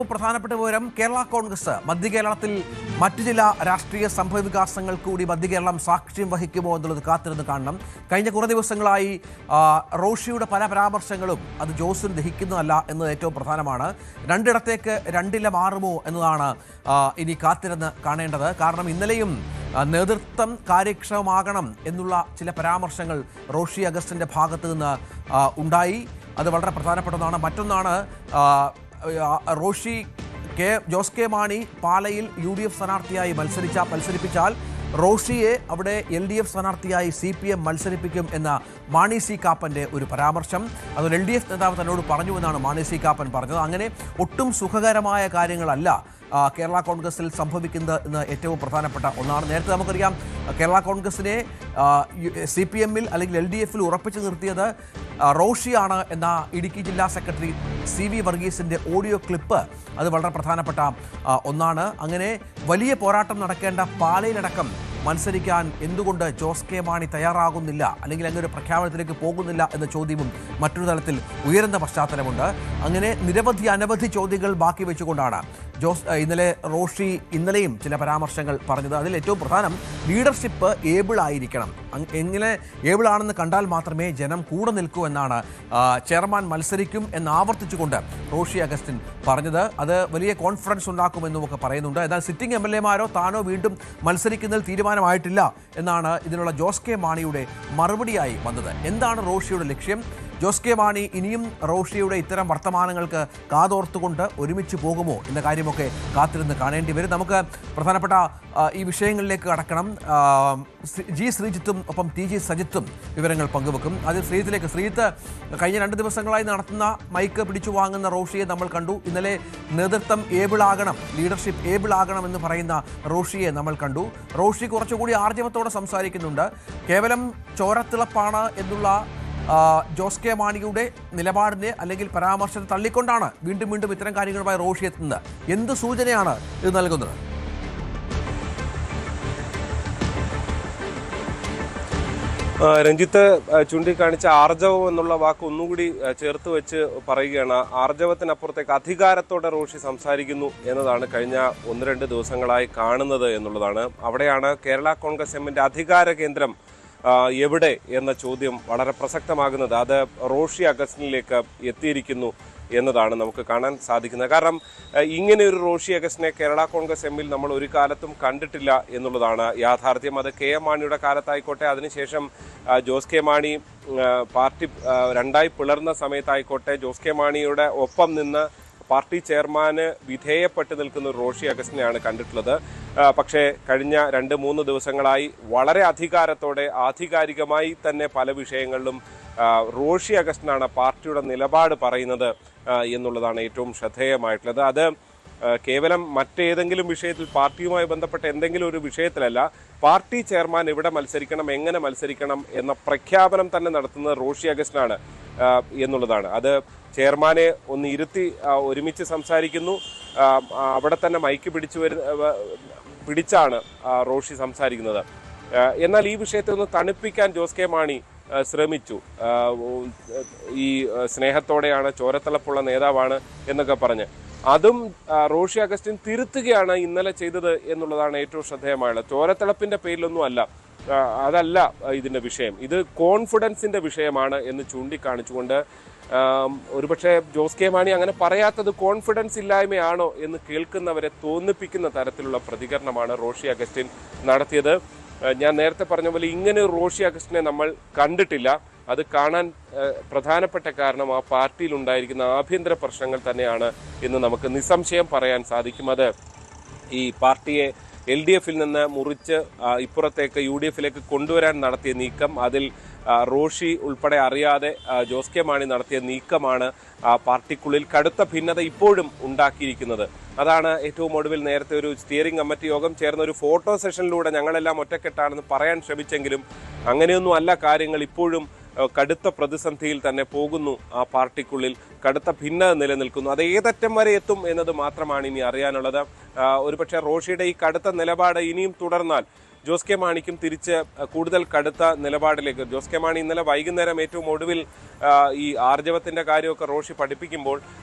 പ്രധാനപ്പെട്ട വിവരം കേരള കോൺഗ്രസ് മധ്യകേരളത്തിൽ മറ്റു ചില രാഷ്ട്രീയ സംഭവ വികാസങ്ങൾ കൂടി മധ്യകേരളം സാക്ഷ്യം വഹിക്കുമോ എന്നുള്ളത് കാത്തിരുന്ന് കാണണം. കഴിഞ്ഞ കുറേ ദിവസങ്ങളായി റോഷിയുടെ പല പരാമർശങ്ങളും അത് ജോസിന് ദഹിക്കുന്നതല്ല എന്നത് ഏറ്റവും പ്രധാനമാണ്. രണ്ടിടത്തേക്ക് രണ്ടില മാറുമോ എന്നതാണ് ഇനി കാത്തിരുന്ന് കാണേണ്ടത്. കാരണം ഇന്നലെയും നേതൃത്വം കാര്യക്ഷമമാകണം എന്നുള്ള ചില പരാമർശങ്ങൾ റോഷി അഗസ്റ്റിൻ്റെ ഭാഗത്തു നിന്ന് ഉണ്ടായി. അത് വളരെ പ്രധാനപ്പെട്ടതാണ്. മറ്റൊന്നാണ് റോഷി ജോസ് കെ മാണി പാലയിൽ UDF സ്ഥാനാർത്ഥിയായി മത്സരിപ്പിച്ചാൽ റോഷിയെ അവിടെ LDF സ്ഥാനാർത്ഥിയായി CPM മത്സരിപ്പിക്കും എന്ന മാണി സി കാപ്പൻ്റെ ഒരു പരാമർശം. അതൊരു LDF നേതാവ് തന്നോട് പറഞ്ഞു എന്നാണ് മാണി സി കാപ്പൻ പറഞ്ഞത്. അങ്ങനെ ഒട്ടും സുഖകരമായ കാര്യങ്ങളല്ല കേരള കോൺഗ്രസിൽ സംഭവിക്കുന്നത് എന്ന് ഏറ്റവും പ്രധാനപ്പെട്ട ഒന്നാണ്. നേരത്തെ നമുക്കറിയാം കേരള കോൺഗ്രസിനെ CPM-ൽ അല്ലെങ്കിൽ LDF-ൽ ഉറപ്പിച്ചു നിർത്തിയത് റോഷിയാണ് എന്ന ഇടുക്കി ജില്ലാ സെക്രട്ടറി CV വർഗീസിൻ്റെ ഓഡിയോ ക്ലിപ്പ് അത് വളരെ പ്രധാനപ്പെട്ട ഒന്നാണ്. അങ്ങനെ വലിയ പോരാട്ടം നടക്കേണ്ട പാലയിലടക്കം മത്സരിക്കാൻ എന്തുകൊണ്ട് ജോസ് കെ മാണി തയ്യാറാകുന്നില്ല, അല്ലെങ്കിൽ അങ്ങനെ ഒരു പ്രഖ്യാപനത്തിലേക്ക് പോകുന്നില്ല എന്ന ചോദ്യവും മറ്റൊരു തലത്തിൽ ഉയരുന്ന പശ്ചാത്തലമുണ്ട്. അങ്ങനെ അനവധി ചോദ്യങ്ങൾ ബാക്കി വെച്ചുകൊണ്ടാണ് ഇന്നലെ റോഷി ഇന്നലെയും ചില പരാമർശങ്ങൾ പറഞ്ഞത്. അതിൽ ഏറ്റവും പ്രധാനം ലീഡർഷിപ്പ് ഏബിൾ ആയിരിക്കണം. എങ്ങനെ ഏബിളാണെന്ന് കണ്ടാൽ മാത്രമേ ജനം കൂടെ നിൽക്കൂ എന്നാണ് ചെയർമാൻ മത്സരിക്കും എന്നാവർത്തിച്ചുകൊണ്ട് റോഷി അഗസ്റ്റിൻ പറഞ്ഞത്. അത് വലിയ കോൺഫിഡൻസ് ഉണ്ടാക്കുമെന്നുമൊക്കെ പറയുന്നുണ്ട്. എന്നാൽ സിറ്റിംഗ് MLA-മാരോ താനോ വീണ്ടും മത്സരിക്കുന്നതിൽ തീരുമാനമായിട്ടില്ല എന്നാണ് ഇതിനുള്ള ജോസ് കെ മാണിയുടെ മറുപടിയായി വന്നത്. എന്താണ് റോഷിയുടെ ലക്ഷ്യം? ജോസ് കെ മാണി ഇനിയും റോഷിയുടെ ഇത്തരം വർത്തമാനങ്ങൾക്ക് കാതോർത്തുകൊണ്ട് ഒരുമിച്ച് പോകുമോ എന്ന കാര്യമൊക്കെ കാത്തിരുന്ന് കാണേണ്ടി വരും. നമുക്ക് പ്രധാനപ്പെട്ട ഈ വിഷയങ്ങളിലേക്ക് കടക്കണം. ശ്രീജിത്തും ഒപ്പം TG സജിത്തും വിവരങ്ങൾ പങ്കുവെക്കും. അതിൽ ശ്രീജിത്ത് കഴിഞ്ഞ 2 ദിവസങ്ങളായി നടത്തുന്ന മൈക്ക് പിടിച്ചു വാങ്ങുന്ന റോഷിയെ നമ്മൾ കണ്ടു. ഇന്നലെ നേതൃത്വം ഏബിളാകണം, ലീഡർഷിപ്പ് ഏബിളാകണം എന്ന് പറയുന്ന റോഷിയെ നമ്മൾ കണ്ടു. റോഷി കുറച്ചുകൂടി ആർജവത്തോടെ സംസാരിക്കുന്നുണ്ട്. കേവലം ചോരത്തിളപ്പാണ് എന്നുള്ള ജോസ് കെ മാണിയുടെ നിലപാടിനെ അല്ലെങ്കിൽ പരാമർശത്തെ തള്ളിക്കൊണ്ടാണ് വീണ്ടും ഇത്തരം കാര്യങ്ങളുമായി റോഷി എത്തുന്നത്. എന്ത് സൂചനയാണ് ഇത് നൽകുന്നത്? രഞ്ജിത്ത് ചൂണ്ടിക്കാണിച്ച ആർജവം എന്നുള്ള വാക്ക് ഒന്നുകൂടി ചേർത്ത് വെച്ച് പറയുകയാണ്. ആർജവത്തിനപ്പുറത്തേക്ക് അധികാരത്തോടെ റോഷി സംസാരിക്കുന്നു എന്നതാണ് കഴിഞ്ഞ 1-2 ദിവസങ്ങളായി കാണുന്നത് എന്നുള്ളതാണ്. അവിടെയാണ് കേരള കോൺഗ്രസ് എമ്മിൻ്റെ അധികാര കേന്ദ്രം എവിടെ എന്ന ചോദ്യം വളരെ പ്രസക്തമാകുന്നത്. അത് റോഷി അഗസ്റ്റിനിലേക്ക് എത്തിയിരിക്കുന്നു എന്നതാണ് നമുക്ക് കാണാൻ സാധിക്കുന്നത്. കാരണം ഇങ്ങനെ ഒരു റോഷി അഗസ്റ്റിനെ കേരള കോൺഗ്രസ് എമ്മിൽ നമ്മൾ ഒരു കാലത്തും കണ്ടിട്ടില്ല എന്നുള്ളതാണ് യാഥാർത്ഥ്യം. അത് KM മാണിയുടെ കാലത്തായിക്കോട്ടെ, അതിനുശേഷം ജോസ് കെ മാണി പാർട്ടി 2ആയി പിളർന്ന സമയത്തായിക്കോട്ടെ, ജോസ് കെ മാണിയുടെ ഒപ്പം നിന്ന് പാർട്ടി ചെയർമാന് വിധേയപ്പെട്ട് നിൽക്കുന്ന റോഷി അഗസ്റ്റിനെയാണ് കണ്ടിട്ടുള്ളത്. പക്ഷേ കഴിഞ്ഞ 2-3 ദിവസങ്ങളായി വളരെ അധികാരത്തോടെ ആധികാരികമായി തന്നെ പല വിഷയങ്ങളിലും റോഷി അഗസ്റ്റിനാണ് പാർട്ടിയുടെ നിലപാട് പറയുന്നത് എന്നുള്ളതാണ് ഏറ്റവും ശ്രദ്ധേയമായിട്ടുള്ളത്. അത് കേവലം മറ്റേതെങ്കിലും വിഷയത്തിൽ പാർട്ടിയുമായി ബന്ധപ്പെട്ട എന്തെങ്കിലും ഒരു വിഷയത്തിലല്ല, പാർട്ടി ചെയർമാൻ എവിടെ മത്സരിക്കണം, എങ്ങനെ മത്സരിക്കണം എന്ന പ്രഖ്യാപനം തന്നെ നടത്തുന്നത് റോഷി അഗസ്റ്റിനാണ് എന്നുള്ളതാണ്. അത് ചെയർമാനെ ഒന്ന് ഇരുത്തി ഒരുമിച്ച് സംസാരിക്കുന്നു. അവിടെ തന്നെ മൈക്ക് പിടിച്ചാണ് റോഷി സംസാരിക്കുന്നത്. എന്നാൽ ഈ വിഷയത്തെ ഒന്ന് തണുപ്പിക്കാൻ ജോസ് കെ മാണി ശ്രമിച്ചു. ഈ സ്നേഹത്തോടെയാണ്, ചോരത്തിളപ്പുള്ള നേതാവാണ് എന്നൊക്കെ പറഞ്ഞ് അതും റോഷി അഗസ്റ്റിൻ തിരുത്തുകയാണ് ഇന്നലെ ചെയ്തത് എന്നുള്ളതാണ് ഏറ്റവും ശ്രദ്ധേയമായുള്ളത്. ചോരത്തിളപ്പിന്റെ പേരിലൊന്നും അല്ല, അതല്ല ഇതിന്റെ വിഷയം. ഇത് കോൺഫിഡൻസിന്റെ വിഷയമാണ് എന്ന് ചൂണ്ടിക്കാണിച്ചുകൊണ്ട് ഒരുപക്ഷെ ജോസ് കെ മാണി അങ്ങനെ പറയാത്തത് കോൺഫിഡൻസ് ഇല്ലായ്മയാണോ എന്ന് കേൾക്കുന്നവരെ തോന്നിപ്പിക്കുന്ന തരത്തിലുള്ള പ്രതികരണമാണ് റോഷി അഗസ്റ്റിൻ നടത്തിയത്. ഞാൻ നേരത്തെ പറഞ്ഞ പോലെ ഇങ്ങനെ ഒരു റോഷി അഗസ്റ്റിനെ നമ്മൾ കണ്ടിട്ടില്ല. അത് കാണാൻ പ്രധാനപ്പെട്ട കാരണം ആ പാർട്ടിയിൽ ഉണ്ടായിരിക്കുന്ന ആഭ്യന്തര പ്രശ്നങ്ങൾ തന്നെയാണ് എന്ന് നമുക്ക് നിസ്സംശയം പറയാൻ സാധിക്കും. അത് ഈ പാർട്ടിയെ LDF-ൽ നിന്ന് മുറിച്ച് ഇപ്പുറത്തേക്ക് UDF-ലേക്ക് കൊണ്ടുവരാൻ നടത്തിയ നീക്കം, അതിൽ റോഷി ഉൾപ്പെടെ അറിയാതെ ജോസ് കെ മാണി നടത്തിയ നീക്കമാണ് പാർട്ടിക്കുള്ളിൽ കടുത്ത ഭിന്നത ഇപ്പോഴും ഉണ്ടാക്കിയിരിക്കുന്നത്. അതാണ് ഏറ്റവും ഒടുവിൽ നേരത്തെ ഒരു സ്റ്റിയറിംഗ് കമ്മിറ്റി യോഗം ചേർന്ന ഒരു ഫോട്ടോ സെഷനിലൂടെ ഞങ്ങളെല്ലാം ഒറ്റക്കെട്ടാണെന്ന് പറയാൻ ശ്രമിച്ചെങ്കിലും അങ്ങനെയൊന്നും അല്ല കാര്യങ്ങൾ. ഇപ്പോഴും കടുത്ത പ്രതിസന്ധിയിൽ തന്നെ പോകുന്നു. ആ പാർട്ടിക്കുള്ളിൽ കടുത്ത ഭിന്നത നിലനിൽക്കുന്നു. അത് ഏതറ്റം വരെ എത്തും എന്നത് മാത്രമാണ് ഇനി അറിയാനുള്ളത്. ഒരുപക്ഷെ റോഷിയുടെ ഈ കടുത്ത നിലപാട് ഇനിയും തുടർന്നാൽ ജോസ് കെ മാണിക്കും തിരിച്ച് കൂടുതൽ കടുത്ത നിലപാടിലേക്ക്. ജോസ് കെ മാണി ഇന്നലെ വൈകുന്നേരം ഏറ്റവും ഒടുവിൽ ഈ ആർജവത്തിന്റെ കാര്യമൊക്കെ റോഷി പഠിപ്പിക്കുമ്പോൾ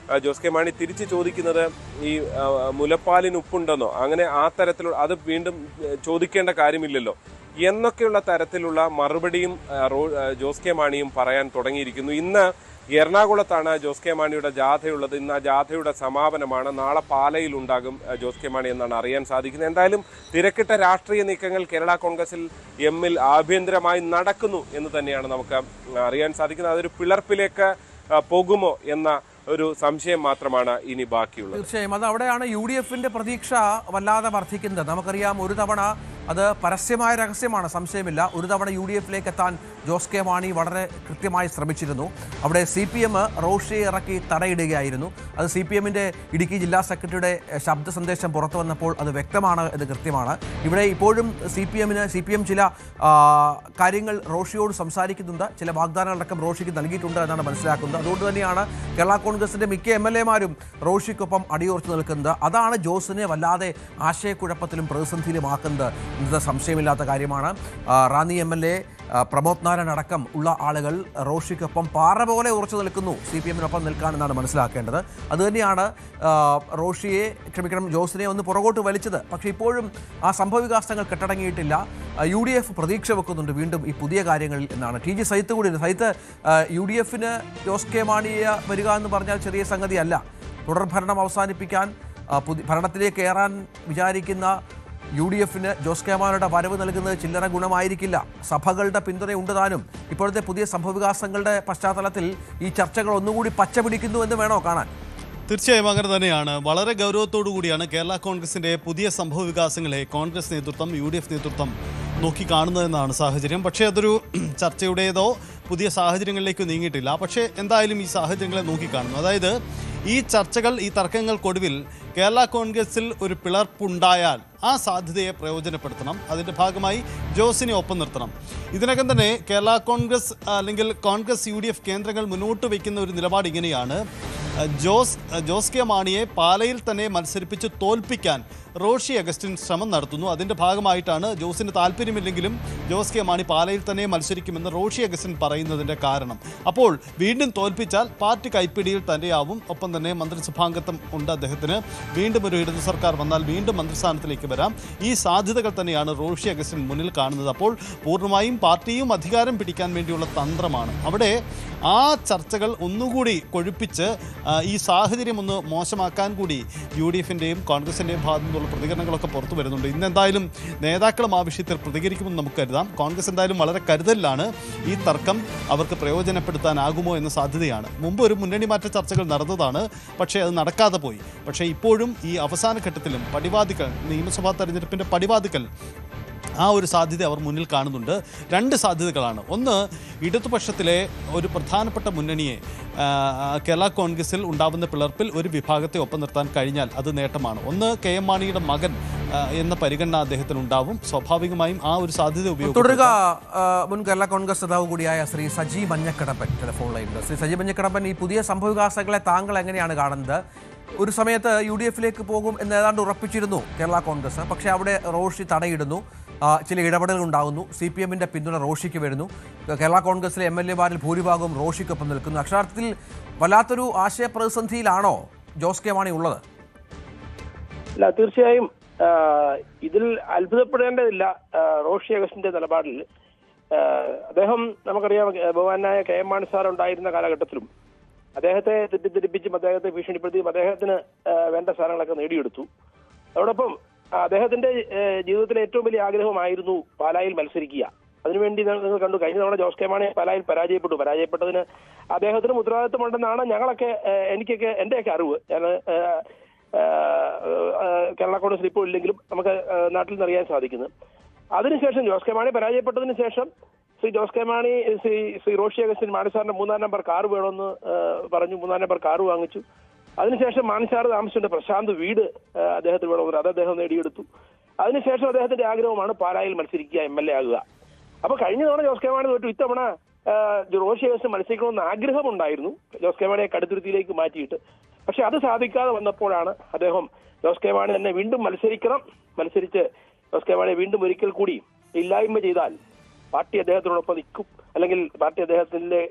ജോസ് കെ മാണി തിരിച്ച് ചോദിക്കുന്നത് ഈ മുലപ്പാലിന് ഉപ്പുണ്ടെന്നോ, അങ്ങനെ ആ തരത്തിലുള്ള അത് വീണ്ടും ചോദിക്കേണ്ട കാര്യമില്ലല്ലോ എന്നൊക്കെയുള്ള തരത്തിലുള്ള മറുപടിയും ജോസ് കെ മാണിയും പറയാൻ തുടങ്ങിയിരിക്കുന്നു. ഇന്ന് എറണാകുളത്താണ് ജോസ് കെ മാണിയുടെ ജാഥയുള്ളത്. ഇന്ന് ആ ജാഥയുടെ സമാപനമാണ്. നാളെ പാലയിൽ ഉണ്ടാകും ജോസ് കെ മാണി എന്നാണ് അറിയാൻ സാധിക്കുന്നത്. എന്തായാലും തിരക്കിട്ട രാഷ്ട്രീയ നീക്കങ്ങൾ കേരള കോൺഗ്രസിൽ എമ്മിൽ ആഭ്യന്തരമായി നടക്കുന്നു എന്ന് തന്നെയാണ് നമുക്ക് അറിയാൻ സാധിക്കുന്നത്. അതൊരു പിളർപ്പിലേക്ക് പോകുമോ എന്ന ഒരു സംശയം മാത്രമാണ് ഇനി ബാക്കിയുള്ളത്. തീർച്ചയായും അത് അവിടെയാണ് UDFന്റെ പ്രതീക്ഷ വല്ലാതെ വർദ്ധിക്കുന്നത്. നമുക്കറിയാം, ഒരു തവണ അത് പരസ്യമായ രഹസ്യമാണ്, സംശയമില്ല. ഒരു തവണ UDFിലേക്ക് എത്താൻ ജോസ് കെ മാണി വളരെ കൃത്യമായി ശ്രമിച്ചിരുന്നു. അവിടെ CPM റോഷിയെ ഇറക്കി തടയിടുകയായിരുന്നു. അത് CPMന്റെ ഇടുക്കി ജില്ലാ സെക്രട്ടറിയുടെ ശബ്ദ സന്ദേശം പുറത്തു വന്നപ്പോൾ അത് വ്യക്തമാണ് എന്ന് കൃത്യമാണ്. ഇവിടെ ഇപ്പോഴും CPM ചില കാര്യങ്ങൾ റോഷിയോട് സംസാരിക്കുന്നുണ്ട്, ചില വാഗ്ദാനങ്ങളടക്കം റോഷിക്ക് നൽകിയിട്ടുണ്ട് എന്നാണ് മനസ്സിലാക്കുന്നത്. അതുകൊണ്ട് തന്നെയാണ് കേരള കോൺഗ്രസിന്റെ മിക്ക MLA-മാരും റോഷിക്കൊപ്പം അടിയുറച്ചു നിൽക്കുന്നത്. അതാണ് ജോസിനെ വല്ലാതെ ആശയക്കുഴപ്പത്തിലും പ്രതിസന്ധിയിലുമാക്കുന്നത് എന്നത് സംശയമില്ലാത്ത കാര്യമാണ്. റാന്നി MLA പ്രമോദ് നാരായൺ അടക്കം ഉള്ള ആളുകൾ റോഷിക്കൊപ്പം പാറ പോലെ ഉറച്ചു നിൽക്കുന്നു, CPM-നൊപ്പം നിൽക്കാനെന്നാണ് മനസ്സിലാക്കേണ്ടത്. അതുതന്നെയാണ് ജോസിനെ ഒന്ന് പുറകോട്ട് വലിച്ചത്. പക്ഷേ ഇപ്പോഴും ആ സംഭവവികാസങ്ങൾ കെട്ടടങ്ങിയിട്ടില്ല. UDF പ്രതീക്ഷ വെക്കുന്നുണ്ട് വീണ്ടും ഈ പുതിയ കാര്യങ്ങളിൽ എന്നാണ്. TG സൈത്ത് കൂടി. സൈത്ത്, UDFന് ജോസ് കെ മാണിയെ വരിക എന്ന് പറഞ്ഞാൽ ചെറിയ സംഗതിയല്ല. തുടർഭരണം അവസാനിപ്പിക്കാൻ ഭരണത്തിലേക്ക് കയറാൻ വിചാരിക്കുന്ന UDFന് ജോസ് കെ മാണിയുടെ വരവ് നൽകുന്നത് ചില്ലറ ഗുണമായിരിക്കില്ല. സഭകളുടെ പിന്തുണയുണ്ട് താനും. ഇപ്പോഴത്തെ പുതിയ സംഭവവികാസങ്ങളുടെ പശ്ചാത്തലത്തിൽ ഈ ചർച്ചകൾ ഒന്നുകൂടി പച്ച പിടിക്കുന്നു എന്ന് വേണോ കാണാൻ? തീർച്ചയായും അങ്ങനെ തന്നെയാണ്. വളരെ ഗൗരവത്തോടു കൂടിയാണ് കേരള കോൺഗ്രസിൻ്റെ പുതിയ സംഭവ വികാസങ്ങളെ കോൺഗ്രസ് നേതൃത്വം UDF നേതൃത്വം നോക്കിക്കാണുന്നതെന്നാണ് സാഹചര്യം. പക്ഷേ അതൊരു ചർച്ചയുടേതോ പുതിയ സാഹചര്യങ്ങളിലേക്ക് നീങ്ങിയിട്ടില്ല. പക്ഷേ എന്തായാലും ഈ സാഹചര്യങ്ങളെ നോക്കിക്കാണുന്നു. അതായത് ഈ ചർച്ചകൾ, ഈ തർക്കങ്ങൾക്കൊടുവിൽ കേരള കോൺഗ്രസിൽ ഒരു പിളർപ്പുണ്ടായാൽ ആ സാധ്യതയെ പ്രയോജനപ്പെടുത്തണം. അതിൻ്റെ ഭാഗമായി ജോസിനെ ഒപ്പം നിർത്തണം. ഇതിനകം തന്നെ കേരള കോൺഗ്രസ് അല്ലെങ്കിൽ കോൺഗ്രസ് UDF കേന്ദ്രങ്ങൾ മുന്നോട്ട് വയ്ക്കുന്ന ഒരു നിലപാട് ഇങ്ങനെയാണ്: ജോസ് കെ മാണിയെ പാലയിൽ തന്നെ മത്സരിപ്പിച്ച് തോൽപ്പിക്കാൻ റോഷി അഗസ്റ്റിൻ ശ്രമം നടത്തുന്നു. അതിൻ്റെ ഭാഗമായിട്ടാണ് ജോസിന് താല്പര്യമില്ലെങ്കിലും ജോസ് കെ മാണി പാലയിൽ തന്നെ മത്സരിക്കുമെന്ന് റോഷി അഗസ്റ്റിൻ പറയുന്നതിൻ്റെ കാരണം. അപ്പോൾ വീണ്ടും തോൽപ്പിച്ചാൽ പാർട്ടി കൈപ്പിടിയിൽ തന്നെയാവും. ഒപ്പം തന്നെ മന്ത്രിസഭാംഗത്വം ഉണ്ട് അദ്ദേഹത്തിന്. വീണ്ടും ഒരു ഇടതു സർക്കാർ വന്നാൽ വീണ്ടും മന്ത്രിസ്ഥാനത്തിലേക്ക് വരാം. ഈ സാധ്യതകൾ തന്നെയാണ് റോഷി അഗസ്റ്റിൻ മുന്നിൽ കാണുന്നത്. അപ്പോൾ പൂർണ്ണമായും പാർട്ടിയും അധികാരം പിടിക്കാൻ വേണ്ടിയുള്ള തന്ത്രമാണ്. അവിടെ ആ ചർച്ചകൾ ഒന്നുകൂടി കൊഴുപ്പിച്ച് ഈ സാഹചര്യം ഒന്ന് മോശമാക്കാൻ കൂടി UDFിൻ്റെയും കോൺഗ്രസിൻ്റെയും ഭാഗത്തു നിന്നുള്ള പ്രതികരണങ്ങളൊക്കെ പുറത്തു വരുന്നുണ്ട്. ഇന്ന് എന്തായാലും നേതാക്കളും ആ വിഷയത്തിൽ പ്രതികരിക്കുമെന്ന് നമുക്ക് കരുതാം. കോൺഗ്രസ് എന്തായാലും വളരെ കരുതലിലാണ്. ഈ തർക്കം അവർക്ക് പ്രയോജനപ്പെടുത്താനാകുമോ എന്ന സാധ്യതയാണ്. മുമ്പ് ഒരു മുന്നണി മാറ്റ ചർച്ചകൾ നടന്നതാണ്, പക്ഷേ അത് നടക്കാതെ പോയി. പക്ഷേ ഇപ്പോഴും ഈ അവസാന ഘട്ടത്തിലും പടിവാതിക്കൽ, നിയമസഭാ തെരഞ്ഞെടുപ്പിൻ്റെ പടിവാതിക്കൽ ആ ഒരു സാധ്യത അവർ മുന്നിൽ കാണുന്നുണ്ട്. രണ്ട് സാധ്യതകളാണ്. ഒന്ന്, ഇടതുപക്ഷത്തിലെ ഒരു പ്രധാനപ്പെട്ട മുന്നണിയെ കേരള കോൺഗ്രസിൽ ഉണ്ടാവുന്ന പിളർപ്പിൽ ഒരു വിഭാഗത്തെ ഒപ്പം നിർത്താൻ കഴിഞ്ഞാൽ അത് നേട്ടമാണ്. ഒന്ന്, KM മാണിയുടെ മകൻ എന്ന പരിഗണന അദ്ദേഹത്തിനുണ്ടാവും. സ്വാഭാവികമായും ആ ഒരു സാധ്യത തുടരുക. മുൻ കേരള കോൺഗ്രസ് നേതാവ് കൂടിയായ ശ്രീ സജി മഞ്ഞക്കടമ്പൻ ടെലിഫോൺ ലൈനിൽ. ശ്രീ സജി മഞ്ഞക്കടമ്പൻ, ഈ പുതിയ സംഭവവികാസങ്ങളെ താങ്കൾ എങ്ങനെയാണ് കാണുന്നത്? ഒരു സമയത്ത് UDFിലേക്ക് പോകും എന്ന് ഏതാണ്ട് ഉറപ്പിച്ചിരുന്നു കേരള കോൺഗ്രസ്. പക്ഷേ അവിടെ റോഷി തടയിടുന്നു, ചില ഇടപെടലുകൾ ഉണ്ടാകുന്നു. CPMന്റെ പിന്തുണ റോഷിക്ക് വരുന്നു. കേരള കോൺഗ്രസിലെ MLA-മാരിൽ ഭൂരിഭാഗവും റോഷിക്കൊപ്പം നിൽക്കുന്നു. അക്ഷരാർത്ഥത്തിൽ വല്ലാത്തൊരു ആശയപ്രതിസന്ധിയിലാണോ ജോസ് കെ മാണി ഉള്ളത്? അല്ല, തീർച്ചയായും ഇതിൽ അത്ഭുതപ്പെടേണ്ടതില്ല. റോഷി അഗസ്റ്റിന്റെ നിലപാടിൽ അദ്ദേഹം, നമുക്കറിയാം, ബഹുമാനായ KM മാണി സാർ ഉണ്ടായിരുന്ന കാലഘട്ടത്തിലും അദ്ദേഹത്തെ തെറ്റിദ്ധരിപ്പിച്ചും അദ്ദേഹത്തെ ഭീഷണിപ്പെടുത്തിയും അദ്ദേഹത്തിന് വേണ്ട സ്ഥാനങ്ങളൊക്കെ നേടിയെടുത്തു. അതോടൊപ്പം അദ്ദേഹത്തിന്റെ ജീവിതത്തിലെ ഏറ്റവും വലിയ ആഗ്രഹമായിരുന്നു പാലായിൽ മത്സരിക്കുക. അതിനുവേണ്ടി നിങ്ങൾ കണ്ടു, കഴിഞ്ഞ തവണ ജോസ് കെ മാണി പാലായിൽ പരാജയപ്പെട്ടതിന് അദ്ദേഹത്തിന് ഉത്തരവാദിത്വമുണ്ടെന്നാണ് എനിക്കൊക്കെ എന്റെയൊക്കെ അറിവ്. ഞാൻ കേരള കോൺഗ്രസിൽ ഇപ്പോൾ ഇല്ലെങ്കിലും നമുക്ക് നാട്ടിൽ നിന്ന് അറിയാൻ സാധിക്കുന്നത്. അതിനുശേഷം ജോസ് കെ മാണി പരാജയപ്പെട്ടതിന് ശേഷം ശ്രീ റോഷി അഗസ്റ്റിൻ മാണി സാറിന്റെ 3-ാം നമ്പർ കാർ വേണമെന്ന് പറഞ്ഞു. 3-ാം നമ്പർ കാർ വാങ്ങിച്ചു. അതിനുശേഷം മാണി സാർ താമസിച്ചിട്ടുണ്ട് പ്രശാന്ത് വീട് അദ്ദേഹത്തിന് വേണമെന്ന്, അത് അദ്ദേഹം നേടിയെടുത്തു. അതിനുശേഷം അദ്ദേഹത്തിന്റെ ആഗ്രഹമാണ് പാലായിൽ മത്സരിക്കുക, MLA ആകുക. അപ്പൊ കഴിഞ്ഞ തവണ ജോസ് കെ മാണി തോറ്റു. ഇത്തവണ റോഷി അഗസ്റ്റിൻ മത്സരിക്കണമെന്ന് ആഗ്രഹമുണ്ടായിരുന്നു ജോസ് കെ മാണിയെ കടുത്തുരുത്തിയിലേക്ക് മാറ്റിയിട്ട്. പക്ഷെ അത് സാധിക്കാതെ വന്നപ്പോഴാണ് അദ്ദേഹം ജോസ് കെ മാണി തന്നെ വീണ്ടും മത്സരിച്ച് ജോസ് കെ മാണിയെ വീണ്ടും ഒരിക്കൽ കൂടി ഇല്ലായ്മ ചെയ്താൽ പാർട്ടി അദ്ദേഹത്തിനോടൊപ്പം നിൽക്കും, അല്ലെങ്കിൽ പാർട്ടി അദ്ദേഹത്തിന്റെ